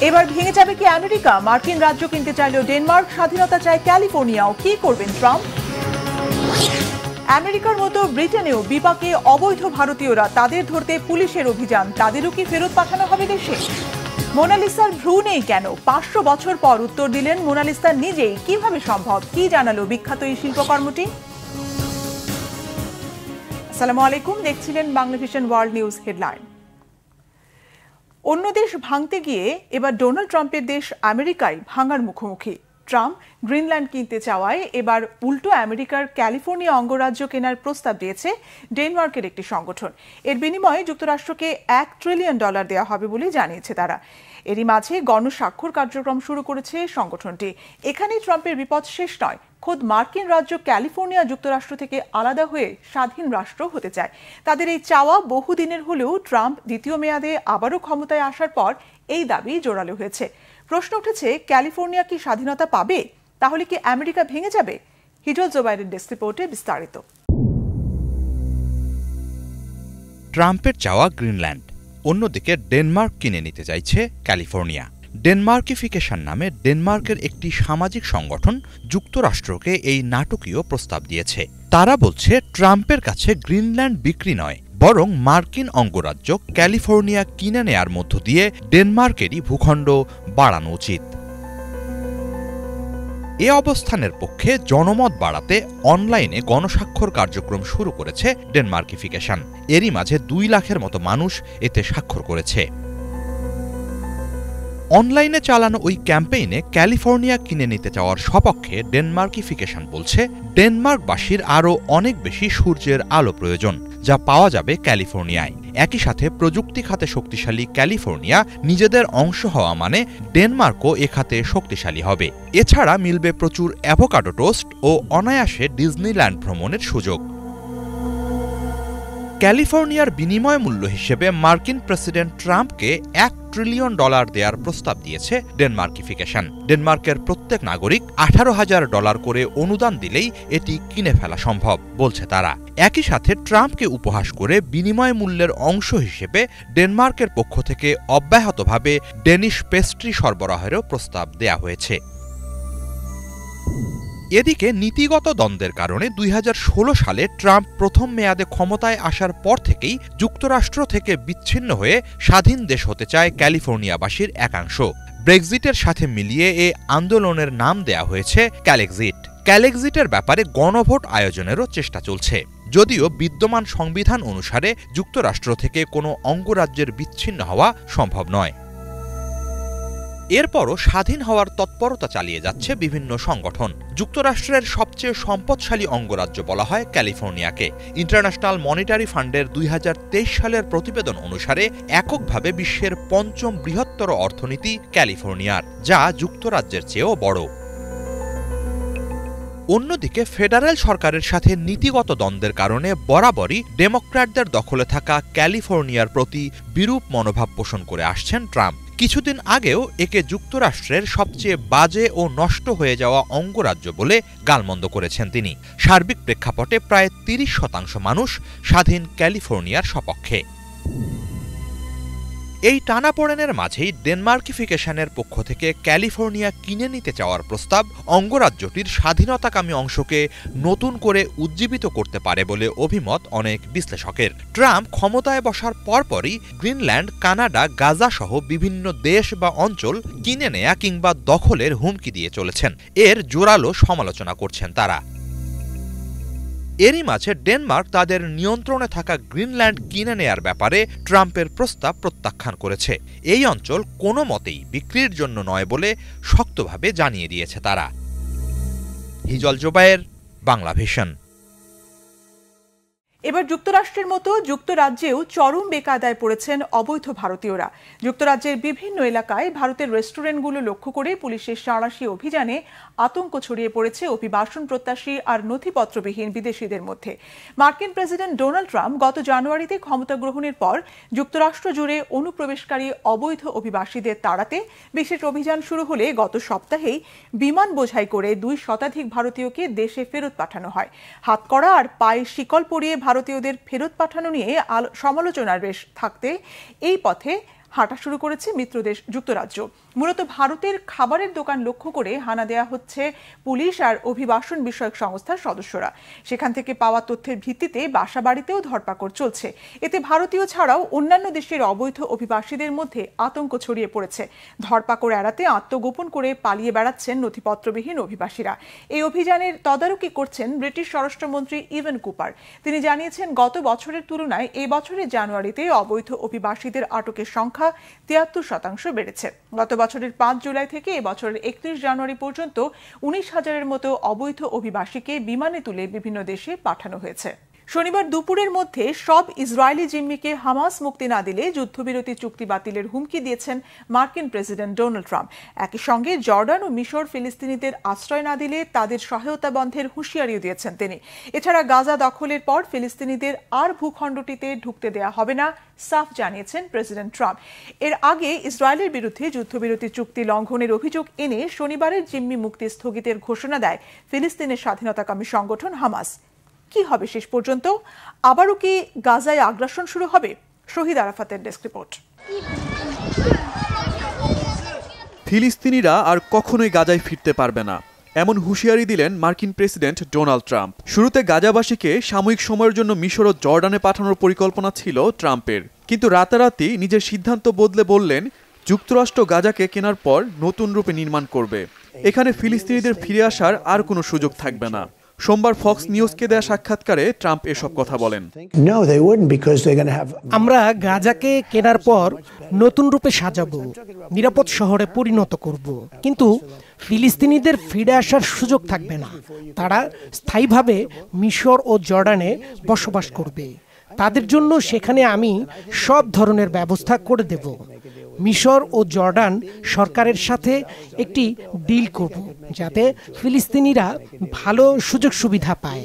এবার ভেঙে যাবে কি আমেরিকা? মার্কিন রাজ্য কিনতে চাইলেও ডেনমার্ক, স্বাধীনতা চায় ক্যালিফোর্নিয়াও। কি করবেন ট্রাম্প? আমেরিকার মতো ব্রিটেনেও বিপাকে অবৈধ ভারতীয়রা, তাদের ধরতে পুলিশের অভিযান, তাদেরও কি ফেরত পাঠানো হবে দেশে? মোনালিসার ভ্রু নেই কেন? 500 বছর পর উত্তর দিলেন মোনালিসা নিজেই। কিভাবে সম্ভব? কি জানালো বিখ্যাত এই শিল্পকর্মটি? আসসালামু আলাইকুম, দেখছিলেন Bangla vision world news headline. অন্য দেশ ভাঙতে গিয়ে এবার ডোনাল্ড ট্রাম্পের দেশ আমেরিকায় ভাঙার মুখোমুখি। ট্রাম্প গ্রিনল্যান্ড কিনতে চাওয়ায় এবার উল্টো আমেরিকার ক্যালিফোর্নিয়া অঙ্গরাজ্য কেনার প্রস্তাব দিয়েছে ডেনমার্কের একটি সংগঠন। এর বিনিময়ে যুক্তরাষ্ট্রকে $1 ট্রিলিয়ন দেওয়া হবে বলে জানিয়েছে তারা। এরই মাঝে গণস্বাক্ষর কার্যক্রম শুরু করেছে সংগঠনটি। এখানেই ট্রাম্পের বিপদ শেষ নয়। খোদ মার্কিন রাজ্য ক্যালিফোর্নিয়া যুক্তরাষ্ট্র থেকে আলাদা হয়ে স্বাধীন রাষ্ট্র হতে চায়। তাদের এই চাওয়া বহুদিনের হলেও ট্রাম্প দ্বিতীয় মেয়াদে আবারও ক্ষমতায় আসার পর এই দাবি জোরালো হয়েছে। প্রশ্ন উঠেছে, ক্যালিফোর্নিয়া কি স্বাধীনতা পাবে? তাহলে কি আমেরিকা ভেঙে যাবে? হিজল জোবাইরের ডেস্ক রিপোর্টে বিস্তারিত। ট্রাম্পের চাওয়া গ্রিনল্যান্ড, অন্যদিকে ডেনমার্ক কিনে নিতে চাইছে ক্যালিফোর্নিয়া। ডেনমার্কিফিকেশন নামে ডেনমার্কের একটি সামাজিক সংগঠন যুক্তরাষ্ট্রকে এই নাটকীয় প্রস্তাব দিয়েছে। তারা বলছে, ট্রাম্পের কাছে গ্রিনল্যান্ড বিক্রি নয়, বরং মার্কিন অঙ্গরাজ্য ক্যালিফোর্নিয়া কিনে নেয়ার মধ্য দিয়ে ডেনমার্কেরই ভূখণ্ড বাড়ানো উচিত। এ অবস্থানের পক্ষে জনমত বাড়াতে অনলাইনে গণস্বাক্ষর কার্যক্রম শুরু করেছে ডেনমার্কিফিকেশন। এরই মাঝে 2 লাখের মতো মানুষ এতে স্বাক্ষর করেছে। অনলাইনে চালানো ওই ক্যাম্পেইনে ক্যালিফোর্নিয়া কিনে নিতে চাওয়ার সপক্ষে ডেনমার্কিফিকেশন বলছে, ডেনমার্কবাসীর আরও অনেক বেশি সূর্যের আলো প্রয়োজন, যা পাওয়া যাবে ক্যালিফোর্নিয়ায়। একই সাথে প্রযুক্তি খাতে শক্তিশালী ক্যালিফোর্নিয়া নিজেদের অংশ হওয়া মানে ডেনমার্কও এ খাতে শক্তিশালী হবে। এছাড়া মিলবে প্রচুর অ্যাভোকাডো টোস্ট ও অনায়াসে ডিজনিল্যান্ড ভ্রমণের সুযোগ। ক্যালিফোর্নিয়ার বিনিময় মূল্য হিসেবে মার্কিন প্রেসিডেন্ট ট্রাম্পকে $1 ট্রিলিয়ন দেওয়ার প্রস্তাব দিয়েছে ডেনমার্কিফিকেশন। ডেনমার্কের প্রত্যেক নাগরিক $18,000 করে অনুদান দিলেই এটি কিনে ফেলা সম্ভব বলছে তারা। একই সাথে ট্রাম্পকে উপহাস করে বিনিময় মূল্যের অংশ হিসেবে ডেনমার্কের পক্ষ থেকে অব্যাহতভাবে ডেনিশ পেস্ট্রি সরবরাহেরও প্রস্তাব দেয়া হয়েছে। এদিকে নীতিগত দ্বন্দ্বের কারণে 2016 সালে ট্রাম্প প্রথম মেয়াদে ক্ষমতায় আসার পর থেকেই যুক্তরাষ্ট্র থেকে বিচ্ছিন্ন হয়ে স্বাধীন দেশ হতে চায় ক্যালিফোর্নিয়াবাসীর একাংশ। ব্রেক্সিটের সাথে মিলিয়ে এ আন্দোলনের নাম দেয়া হয়েছে ক্যালেক্সিট। ক্যালেক্সিটের ব্যাপারে গণভোট আয়োজনেরও চেষ্টা চলছে, যদিও বিদ্যমান সংবিধান অনুসারে যুক্তরাষ্ট্র থেকে কোনো অঙ্গরাজ্যের বিচ্ছিন্ন হওয়া সম্ভব নয়। এরপরও স্বাধীন হওয়ার তৎপরতা চালিয়ে যাচ্ছে বিভিন্ন সংগঠন। যুক্তরাষ্ট্রের সবচেয়ে সম্পদশালী অঙ্গরাজ্য বলা হয় ক্যালিফোর্নিয়াকে। ইন্টারন্যাশনাল মনিটারি ফান্ডের 2023 সালের প্রতিবেদন অনুসারে এককভাবে বিশ্বের 5ম বৃহত্তর অর্থনীতি ক্যালিফোর্নিয়ার, যা যুক্তরাজ্যের চেয়েও বড়। অন্যদিকে ফেডারেল সরকারের সাথে নীতিগত দ্বন্দ্বের কারণে বরাবরই ডেমোক্র্যাটদের দখলে থাকা ক্যালিফোর্নিয়ার প্রতি বিরূপ মনোভাব পোষণ করে আসছেন ট্রাম্প। কিছুদিন আগেও একে যুক্তরাষ্ট্রের সবচেয়ে বাজে ও নষ্ট হয়ে যাওয়া অঙ্গরাজ্য বলে গালমন্দ করেছেন তিনি। সার্বিক প্রেক্ষাপটে প্রায় 30% মানুষ স্বাধীন ক্যালিফোর্নিয়ার সপক্ষে। এই টানাপোড়েনের মাঝেই ডেনমার্কিফিকেশনের পক্ষ থেকে ক্যালিফোর্নিয়া কিনে নিতে চাওয়ার প্রস্তাব অঙ্গরাজ্যটির স্বাধীনতাকামী অংশকে নতুন করে উজ্জীবিত করতে পারে বলে অভিমত অনেক বিশ্লেষকের। ট্রাম্প ক্ষমতায় বসার পরপরই গ্রিনল্যান্ড, কানাডা, গাজা সহ বিভিন্ন দেশ বা অঞ্চল কিনে নেয়া কিংবা দখলের হুমকি দিয়ে চলেছেন। এর জোরালো সমালোচনা করছেন তারা। এরই মাঝে ডেনমার্ক তাদের নিয়ন্ত্রণে থাকা গ্রিনল্যান্ড কিনে নেয়ার ব্যাপারে ট্রাম্পের প্রস্তাব প্রত্যাখ্যান করেছে। এই অঞ্চল কোনো মতেই বিক্রির জন্য নয় বলে শক্তভাবে জানিয়ে দিয়েছে তারা। হিজল জোবায়ের, বাংলা ভিশন। এবার যুক্তরাষ্ট্রের মতো যুক্তরাজ্যেও চরম বেকায়দায় পড়েছেন অবৈধ ভারতীয়রা। যুক্তরাজ্যের বিভিন্ন এলাকায় ভারতের রেস্টুরেন্টগুলো লক্ষ্য করে পুলিশের সাঁড়াশি অভিযানে আতঙ্ক ছড়িয়ে পড়েছে অভিবাসন প্রত্যাশী আর নথিপত্রবিহীন বিদেশিদের মধ্যে। মার্কিন প্রেসিডেন্ট ডোনাল্ড ট্রাম্প গত জানুয়ারিতে ক্ষমতা গ্রহণের পর যুক্তরাষ্ট্র জুড়ে অনুপ্রবেশকারী অবৈধ অভিবাসীদের তাড়াতে বিশেষ অভিযান শুরু হলে গত সপ্তাহেই বিমান বোঝাই করে 2 শতাধিক ভারতীয়কে দেশে ফেরত পাঠানো হয়। হাতকড়া আর পায়ে শিকল পরিয়ে ভারতীয়দের ফেরত পাঠানো নিয়ে সমালোচনার রেশ থাকতে এই পথে হাঁটা শুরু করেছে মিত্রদেশ যুক্তরাজ্য। মূলত ভারতের খাবারের দোকান লক্ষ্য করে হানা দেয়া হচ্ছে পুলিশ আর অভিবাসন বিষয়ক সংস্থার সদস্যরা। সেখান থেকে পাওয়া তথ্যের ভিত্তিতে বাসাবাড়িতেও ধরপাকড় চলছে। এতে ভারতীয় ছাড়াও অন্যান্য দেশের অবৈধ অভিবাসীদের মধ্যে আতঙ্ক ছড়িয়ে পড়েছে। ধরপাকড় এড়াতে আত্মগোপন করে পালিয়ে বেড়াচ্ছেন নথিপত্রবিহীন অভিবাসীরা। এই অভিযানের তদারকি করছেন ব্রিটিশ স্বরাষ্ট্রমন্ত্রী ইভান কুপার। তিনি জানিয়েছেন, গত বছরের তুলনায় এই বছরের জানুয়ারিতে অবৈধ অভিবাসীদের আটকের সংখ্যা 73% বেড়েছে। গত বছরের 5 জুলাই থেকে এ বছরের 31 জানুয়ারি পর্যন্ত 19,000-এর মতো অবৈধ অভিবাসীকে বিমানে তুলে বিভিন্ন দেশে পাঠানো হয়েছে। শনিবার দুপুরের মধ্যে সব ইসরায়েলি জিম্মিকে হামাস মুক্তি না দিলে যুদ্ধবিরতি চুক্তি বাতিলের হুমকি দিয়েছেন মার্কিন প্রেসিডেন্ট ডোনাল্ড ট্রাম্প। একই সঙ্গে জর্ডান ও মিশর ফিলিস্তিনিদের আশ্রয় না দিলে তাদের সহায়তা বন্ধের হুঁশিয়ারিও দিয়েছেন তিনি। এছাড়া গাজা দখলের পর ফিলিস্তিনিদের আর ভূখণ্ডটিতে ঢুকতে দেয়া হবে না সাফ জানিয়েছেন প্রেসিডেন্ট ট্রাম্প। এর আগে ইসরায়েলের বিরুদ্ধে যুদ্ধবিরতি চুক্তি লঙ্ঘনের অভিযোগ এনে শনিবারের জিম্মি মুক্তি স্থগিতের ঘোষণা দেয় ফিলিস্তিনের স্বাধীনতাকামী সংগঠন হামাস। কি হবে শেষ পর্যন্ত? আবারও কি গাজায় আগ্রাসন শুরু হবে? শহীদ আরাফাতের ডেস্ক রিপোর্ট। ফিলিস্তিনিরা আর কখনোই গাজায় ফিরতে পারবে না, এমন হুঁশিয়ারি দিলেন মার্কিন প্রেসিডেন্ট ডোনাল্ড ট্রাম্প। শুরুতে গাজাবাসীকে সাময়িক সময়ের জন্য মিশর ও জর্ডানে পাঠানোর পরিকল্পনা ছিল ট্রাম্পের, কিন্তু রাতারাতি নিজের সিদ্ধান্ত বদলে বললেন যুক্তরাষ্ট্র গাজাকে কেনার পর নতুন রূপে নির্মাণ করবে। এখানে ফিলিস্তিনিদের ফিরে আসার আর কোনো সুযোগ থাকবে না। সোমবার ফক্স নিউজকে দেয়া সাক্ষাৎকারে ট্রাম্প এসব কথা বলেন। আমরা গাজাকে কেনার পর নতুন রূপে সাজাবো, নিরাপদ শহরে পরিণত করব, কিন্তু ফিলিস্তিনিদের ফিরে আসার সুযোগ থাকবে না। তারা স্থায়ীভাবে মিশর ও জর্ডানে বসবাস করবে। তাদের জন্য সেখানে আমি সব ধরনের ব্যবস্থা করে দেব। মিশর ও জর্ডান সরকারের সাথে একটি ডিল করব যাতে ফিলিস্তিনিরা ভালো সুযোগ সুবিধা পায়।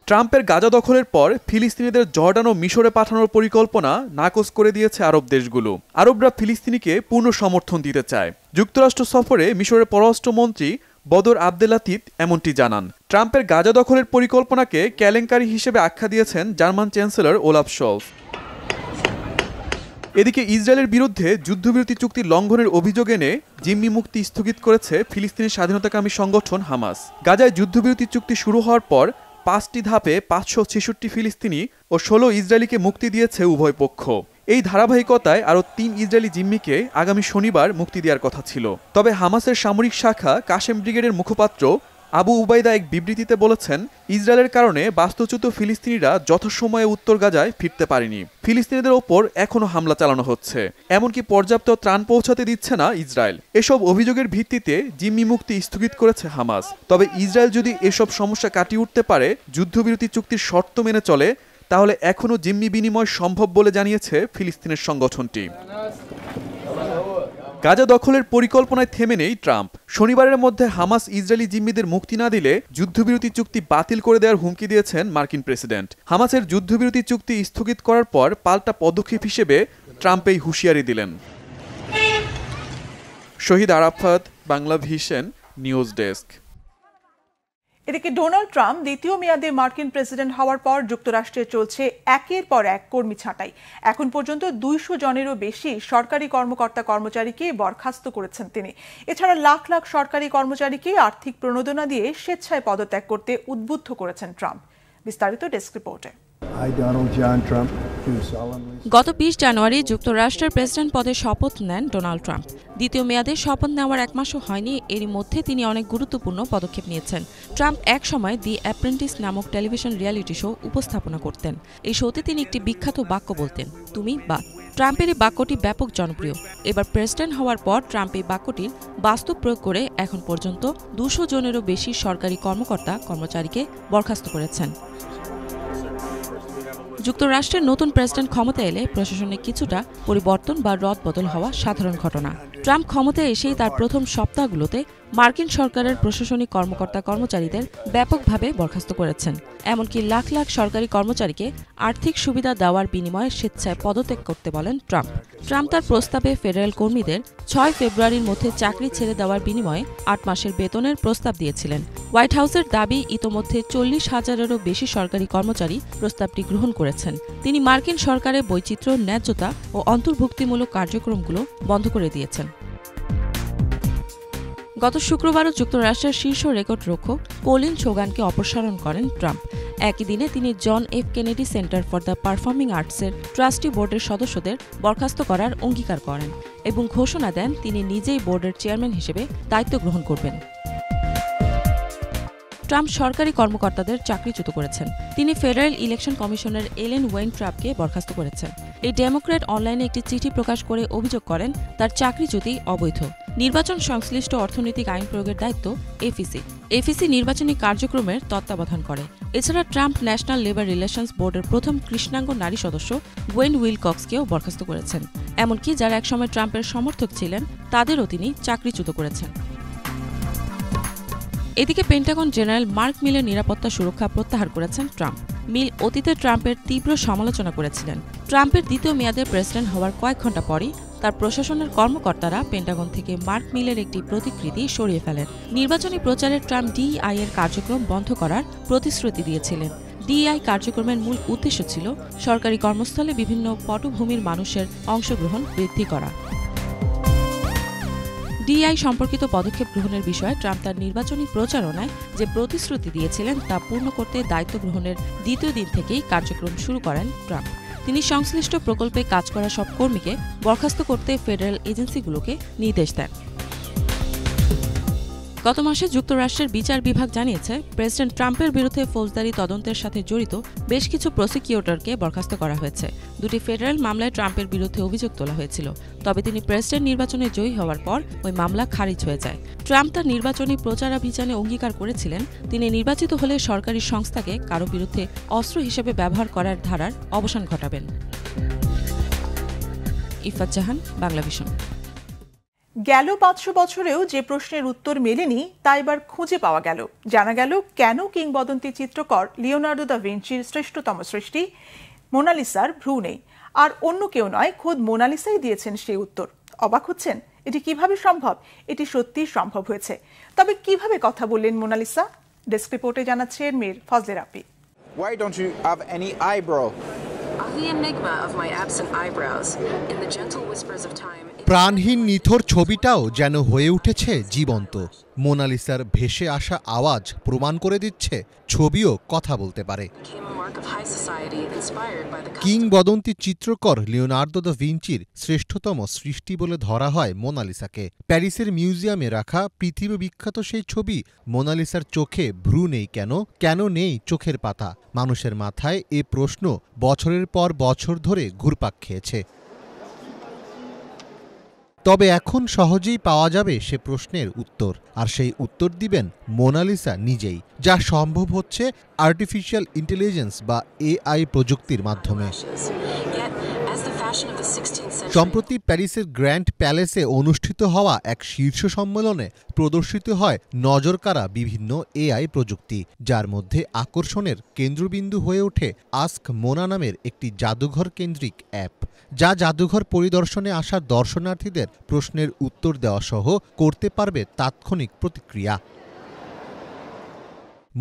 ট্রাম্পের গাজা দখলের পর ফিলিস্তিনিদের জর্ডান ও মিশরে পাঠানোর পরিকল্পনা নাকচ করে দিয়েছে আরব দেশগুলো। আরবরা ফিলিস্তিনিকে পূর্ণ সমর্থন দিতে চায়। যুক্তরাষ্ট্র সফরে মিশরের পররাষ্ট্রমন্ত্রী বদর আবদেলাতিত এমনটি জানান। ট্রাম্পের গাজা দখলের পরিকল্পনাকে কেলেঙ্কারি হিসেবে আখ্যা দিয়েছেন জার্মান চ্যান্সেলর ওলাফ শলস। এদিকে ইসরায়েলের বিরুদ্ধে যুদ্ধবিরতি চুক্তি লঙ্ঘনের অভিযোগ এনে জিম্মি মুক্তি স্থগিত করেছে ফিলিস্তিনের স্বাধীনতাকামী সংগঠন হামাস। গাজায় যুদ্ধবিরতি চুক্তি শুরু হওয়ার পর 5টি ধাপে 566 ফিলিস্তিনি ও 16 ইসরায়েলিকে মুক্তি দিয়েছে উভয় পক্ষ। এই ধারাবাহিকতায় আরও 3 ইসরায়েলি জিম্মিকে আগামী শনিবার মুক্তি দেওয়ার কথা ছিল। তবে হামাসের সামরিক শাখা কাশেম ব্রিগেডের মুখপাত্র আবু উবাইদা এক বিবৃতিতে বলেছেন, ইসরায়েলের কারণে বাস্তুচ্যুত ফিলিস্তিনিরা যথাসময়ে উত্তর গাজায় ফিরতে পারেনি। ফিলিস্তিনিদের ওপর এখনও হামলা চালানো হচ্ছে, এমনকি পর্যাপ্ত ত্রাণ পৌঁছাতে দিচ্ছে না ইসরায়েল। এসব অভিযোগের ভিত্তিতে জিম্মি মুক্তি স্থগিত করেছে হামাস। তবে ইসরায়েল যদি এসব সমস্যা কাটিয়ে উঠতে পারে, যুদ্ধবিরতি চুক্তির শর্ত মেনে চলে, তাহলে এখনও জিম্মি বিনিময় সম্ভব বলে জানিয়েছে ফিলিস্তিনের সংগঠনটি। গাজা দখলের পরিকল্পনায় থেমে নেই ট্রাম্প। শনিবারের মধ্যে হামাস ইসরায়েলি জিম্মিদের মুক্তি না দিলে যুদ্ধবিরতি চুক্তি বাতিল করে দেওয়ার হুমকি দিয়েছেন মার্কিন প্রেসিডেন্ট। হামাসের যুদ্ধবিরতি চুক্তি স্থগিত করার পর পাল্টা পদক্ষেপ হিসেবে ট্রাম্প এই হুঁশিয়ারি দিলেন। Shahid Arafat, Bangla vision news desk. এদিকে ডোনাল্ড ট্রাম্প দ্বিতীয় মেয়াদে মার্কিন প্রেসিডেন্ট হওয়ার পর যুক্তরাষ্ট্রে চলছে একের পর এক কর্মী ছাঁটাই। এখন পর্যন্ত 200 জনেরও বেশি সরকারি কর্মকর্তা কর্মচারীকে বরখাস্ত করেছেন তিনি। এছাড়া লাখ লাখ সরকারি কর্মচারীকে আর্থিক প্রণোদনা দিয়ে স্বেচ্ছায় পদত্যাগ করতে উদ্বুদ্ধ করেছেন ট্রাম্প। বিস্তারিত ডেস্ক রিপোর্টে। গত 20 জানুয়ারি যুক্তরাষ্ট্রের প্রেসিডেন্ট পদে শপথ নেন ডোনাল্ড ট্রাম্প। দ্বিতীয় মেয়াদে শপথ নেওয়ার 1 মাসও হয়নি, এরই মধ্যে তিনি অনেক গুরুত্বপূর্ণ পদক্ষেপ নিয়েছেন। ট্রাম্প এক সময় দি অ্যাপ্রেন্টিস নামক টেলিভিশন রিয়েলিটি শো উপস্থাপনা করতেন। এই শোতে তিনি একটি বিখ্যাত বাক্য বলতেন, তুমি বাদ। ট্রাম্পের এই বাক্যটি ব্যাপক জনপ্রিয়। এবার প্রেসিডেন্ট হওয়ার পর ট্রাম্প এই বাক্যটির বাস্তব প্রয়োগ করে এখন পর্যন্ত 200 জনেরও বেশি সরকারি কর্মকর্তা কর্মচারীকে বরখাস্ত করেছেন। যুক্তরাষ্ট্রের নতুন প্রেসিডেন্ট ক্ষমতায় এলে প্রশাসনে কিছুটা পরিবর্তন বা রদবদল হওয়া সাধারণ ঘটনা। ট্রাম্প ক্ষমতায় এসেই তার প্রথম সপ্তাহগুলোতে মার্কিন সরকারের প্রশাসনিক কর্মকর্তা কর্মচারীদের ব্যাপকভাবে বরখাস্ত করেছেন। এমনকি লাখ লাখ সরকারি কর্মচারীকে আর্থিক সুবিধা দেওয়ার বিনিময়ে স্বেচ্ছায় পদত্যাগ করতে বলেন ট্রাম্প। ট্রাম্প তার প্রস্তাবে ফেডারেল কর্মীদের 6 ফেব্রুয়ারির মধ্যে চাকরি ছেড়ে দেওয়ার বিনিময়ে 8 মাসের বেতনের প্রস্তাব দিয়েছিলেন। হোয়াইট হাউসের দাবি ইতোমধ্যে 40,000-এরও বেশি সরকারি কর্মচারী প্রস্তাবটি গ্রহণ করেছেন। তিনি মার্কিন সরকারের বৈচিত্র্য, ন্যায্যতা ও অন্তর্ভুক্তিমূলক কার্যক্রমগুলো বন্ধ করে দিয়েছেন। গত শুক্রবারও যুক্তরাষ্ট্রের শীর্ষ রেকর্ড রক্ষক কলিন সোগানকে অপসারণ করেন ট্রাম্প। একই দিনে তিনি John F Kennedy centre for the performing আর্টসের ট্রাস্টি বোর্ডের সদস্যদের বরখাস্ত করার অঙ্গীকার করেন এবং ঘোষণা দেন তিনি নিজেই বোর্ডের চেয়ারম্যান হিসেবে দায়িত্ব গ্রহণ করবেন। ট্রাম্প সরকারি কর্মকর্তাদের চাকরিচ্যুত করেছেন। তিনি ফেডারেল ইলেকশন কমিশনের এলেন ওয়েইনট্রাপকে বরখাস্ত করেছেন। এই ডেমোক্র্যাট অনলাইনে একটি চিঠি প্রকাশ করে অভিযোগ করেন তার চাকরিচ্যুতি অবৈধ। নির্বাচন সংশ্লিষ্ট অর্থনৈতিক আইন প্রয়োগের দায়িত্ব এফিসি নির্বাচনী কার্যক্রমের তত্ত্বাবধান করে। এছাড়া ট্রাম্প ন্যাশনাল লেবার রিলেশনস বোর্ডের প্রথম কৃষ্ণাঙ্গ নারী সদস্য ওয়েন উইলকক্সকেও বরখাস্ত করেছেন। এমনকি যারা একসময় ট্রাম্পের সমর্থক ছিলেন তাদেরও তিনি চাকরিচ্যুত করেছেন। এদিকে পেন্টাগন জেনারেল মার্ক মিলের নিরাপত্তা সুরক্ষা প্রত্যাহার করেছেন ট্রাম্প। মিল অতীতে ট্রাম্পের তীব্র সমালোচনা করেছিলেন। ট্রাম্পের দ্বিতীয় মেয়াদে প্রেসিডেন্ট হওয়ার কয়েক ঘণ্টা পরই তার প্রশাসনের কর্মকর্তারা পেন্টাগন থেকে মার্ক মিলের একটি প্রতিকৃতি সরিয়ে ফেলেন। নির্বাচনী প্রচারে ট্রাম্প ডিইআই এর কার্যক্রম বন্ধ করার প্রতিশ্রুতি দিয়েছিলেন। ডিইআই কার্যক্রমের মূল উদ্দেশ্য ছিল সরকারি কর্মস্থলে বিভিন্ন পটভূমির মানুষের অংশগ্রহণ বৃদ্ধি করা। ডিআই সম্পর্কিত পদক্ষেপ গ্রহণের বিষয়ে ট্রাম্প তার নির্বাচনী প্রচারণায় যে প্রতিশ্রুতি দিয়েছিলেন তা পূর্ণ করতে দায়িত্ব গ্রহণের দ্বিতীয় দিন থেকেই কার্যক্রম শুরু করেন ট্রাম্প। তিনি সংশ্লিষ্ট প্রকল্পে কাজ করা সব কর্মীকে বরখাস্ত করতে ফেডারেল এজেন্সিগুলোকে নির্দেশ দেন। গত মাসে যুক্তরাষ্ট্রের বিচার বিভাগ জানিয়েছে প্রেসিডেন্ট ট্রাম্পের বিরুদ্ধে ফৌজদারি তদন্তের সাথে জড়িত বেশ কিছু প্রসিকিউটরকে বরখাস্ত করা হয়েছে। দুটি ফেডারেল মামলায় ট্রাম্পের বিরুদ্ধে অভিযোগ তোলা হয়েছিল, তবে তিনি প্রেসিডেন্ট নির্বাচনে জয়ী হওয়ার পর ওই মামলা খারিজ হয়ে যায়। ট্রাম্প তার নির্বাচনী প্রচারাভিযানে অঙ্গীকার করেছিলেন তিনি নির্বাচিত হলে সরকারি সংস্থাকে কারো বিরুদ্ধে অস্ত্র হিসেবে ব্যবহার করার ধারার অবসান ঘটাবেন। ইফাত জাহান, বাংলাভিশন। গেল 500 বছরেও যে প্রশ্নের উত্তর মেলেনি তা এবার খুঁজে পাওয়া গেল। জানা গেল কেন কিংবদন্তি চিত্রকর লিওনার্দো দা ভিঞ্চির শ্রেষ্ঠতম সৃষ্টি মোনালিসার ভ্রু নেই। আর অন্য কেউ নয়, খোদ মোনালিসাই দিয়েছেন সেই উত্তর। অবাক হচ্ছেন এটি কিভাবে সম্ভব? এটি সত্যিই সম্ভব হয়েছে। তবে কিভাবে কথা বললেন মোনালিসা? ডেস্ক রিপোর্টে জানাচ্ছেন মীর ফজলে রাব্বি। Why don't you have any eyebrow? The enigma of my absent eyebrows in the gentle whispers of time. প্রাণহীন নিথর ছবিটাও যেন হয়ে উঠেছে জীবন্ত। মোনালিসার ভেসে আসা আওয়াজ প্রমাণ করে দিচ্ছে ছবিও কথা বলতে পারে। কিংবদন্তি চিত্রকর লিওনার্দো দা ভিঞ্চির শ্রেষ্ঠতম সৃষ্টি বলে ধরা হয় মোনালিসাকে। প্যারিসের মিউজিয়ামে রাখা পৃথিবী বিখ্যাত সেই ছবি মোনালিসার চোখে ভ্রু নেই কেন? কেন নেই চোখের পাতা? মানুষের মাথায় এ প্রশ্ন বছরের পর বছর ধরে ঘুরপাক খেয়েছে। তবে এখন সহজেই পাওয়া যাবে সে প্রশ্নের উত্তর, আর সেই উত্তর দিবেন মোনালিসা নিজেই, যা সম্ভব হচ্ছে আর্টিফিশিয়াল ইন্টেলিজেন্স বা এআই প্রযুক্তির মাধ্যমে। সম্প্রতি প্যারিসের গ্র্যান্ড প্যালেসে অনুষ্ঠিত হওয়া এক শীর্ষ সম্মেলনে প্রদর্শিত হয় নজরকাড়া বিভিন্ন এআই প্রযুক্তি, যার মধ্যে আকর্ষণের কেন্দ্রবিন্দু হয়ে ওঠে আস্ক মোনা নামের একটি জাদুঘর কেন্দ্রিক অ্যাপ, যা জাদুঘর পরিদর্শনে আসা দর্শনার্থীদের প্রশ্নের উত্তর দেওয়া সহ করতে পারবে তাৎক্ষণিক প্রতিক্রিয়া।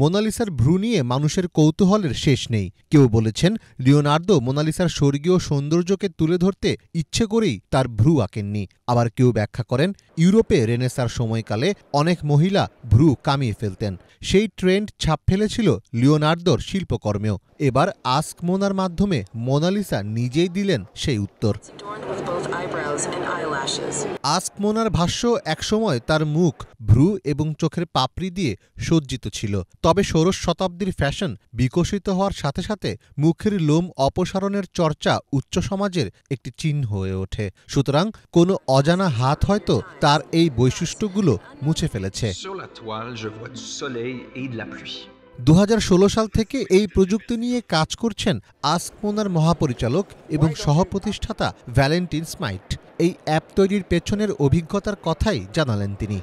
মোনালিসার ভ্রু নিয়ে মানুষের কৌতূহলের শেষ নেই। কেউ বলেছেন লিওনার্দো মোনালিসার স্বর্গীয় সৌন্দর্যকে তুলে ধরতে ইচ্ছে করেই তার ভ্রু আঁকেননি। আবার কেউ ব্যাখ্যা করেন ইউরোপে রেনেসার সময়কালে অনেক মহিলা ভ্রু কামিয়ে ফেলতেন, সেই ট্রেন্ড ছাপ ফেলেছিল লিওনার্দোর শিল্পকর্মেও। এবার আস্ক মোনার মাধ্যমে মোনালিসা নিজেই দিলেন সেই উত্তর। আস্ক মোনার ভাষ্য, একসময় তার মুখ ভ্রু এবং চোখের পাপড়ি দিয়ে সজ্জিত ছিল, তবে 16 শতাব্দীর ফ্যাশন বিকশিত হওয়ার সাথে সাথে মুখের লোম অপসারণের চর্চা উচ্চ সমাজের একটি চিহ্ন হয়ে ওঠে। সুতরাং কোনো অজানা হাত হয়তো তার এই বৈশিষ্ট্যগুলো মুছে ফেলেছে। 2016 সাল থেকে এই প্রযুক্তি নিয়ে কাজ করছেন আস্ক মোনার মহাপরিচালক এবং সহপ্রতিষ্ঠাতা ভ্যালেন্টিন স্মাইট। এই অ্যাপ তৈরির পেছনের অভিজ্ঞতার কথাই জানালেন তিনি।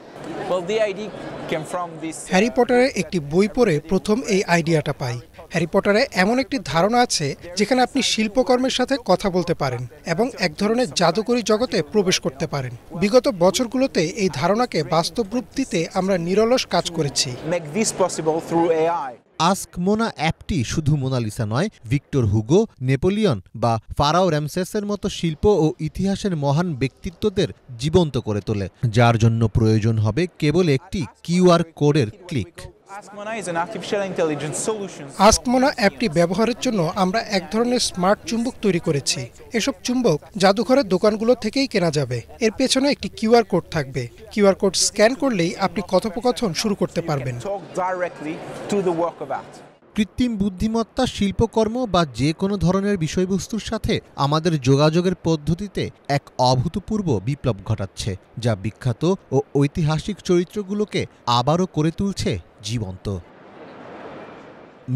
Well, the idea came from this. Harry পটারের একটি বই পড়ে প্রথম এই আইডিয়াটা পাই। হ্যারি পটারে এমন একটি ধারণা আছে যেখানে আপনি শিল্পকর্মের সাথে কথা বলতে পারেন এবং এক ধরনের জাদুকরী জগতে প্রবেশ করতে পারেন। বিগত বছরগুলোতে এই ধারণাকে বাস্তব রূপ দিতে আমরা নিরলস কাজ করেছি। Make this possible through AI. Ask Mona অ্যাপটি শুধু মোনালিসা নয়, ভিক্টর হুগো, নেপোলিয়ন বা ফারাও র্যামসেসের মতো শিল্প ও ইতিহাসের মহান ব্যক্তিত্বদের জীবন্ত করে তোলে, যার জন্য প্রয়োজন হবে কেবল একটি কিউআর কোডের click. Askmona is an artificial intelligence solution. আস্কমোনা অ্যাপটি ব্যবহারের জন্য আমরা এক ধরনের স্মার্ট চুম্বক তৈরি করেছি। এসব চুম্বক জাদুঘরের দোকানগুলো থেকেই কেনা যাবে। এর পেছনে একটি কিউআর কোড থাকবে। কিউআর কোড স্ক্যান করলেই আপনি কথোপকথন শুরু করতে পারবেন। Talk directly to the work of art. কৃত্রিম বুদ্ধিমত্তা শিল্পকর্ম বা যে কোনো ধরনের বিষয়বস্তুর সাথে আমাদের যোগাযোগের পদ্ধতিতে এক অভূতপূর্ব বিপ্লব ঘটাচ্ছে, যা বিখ্যাত ও ঐতিহাসিক চরিত্রগুলোকে আবারও করে তুলছে জীবন্ত।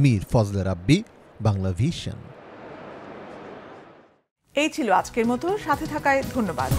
মীর ফজলে রাব্বি, বাংলা ভিশন। এই ছিল আজকের মতো, সাথে থাকায় ধন্যবাদ।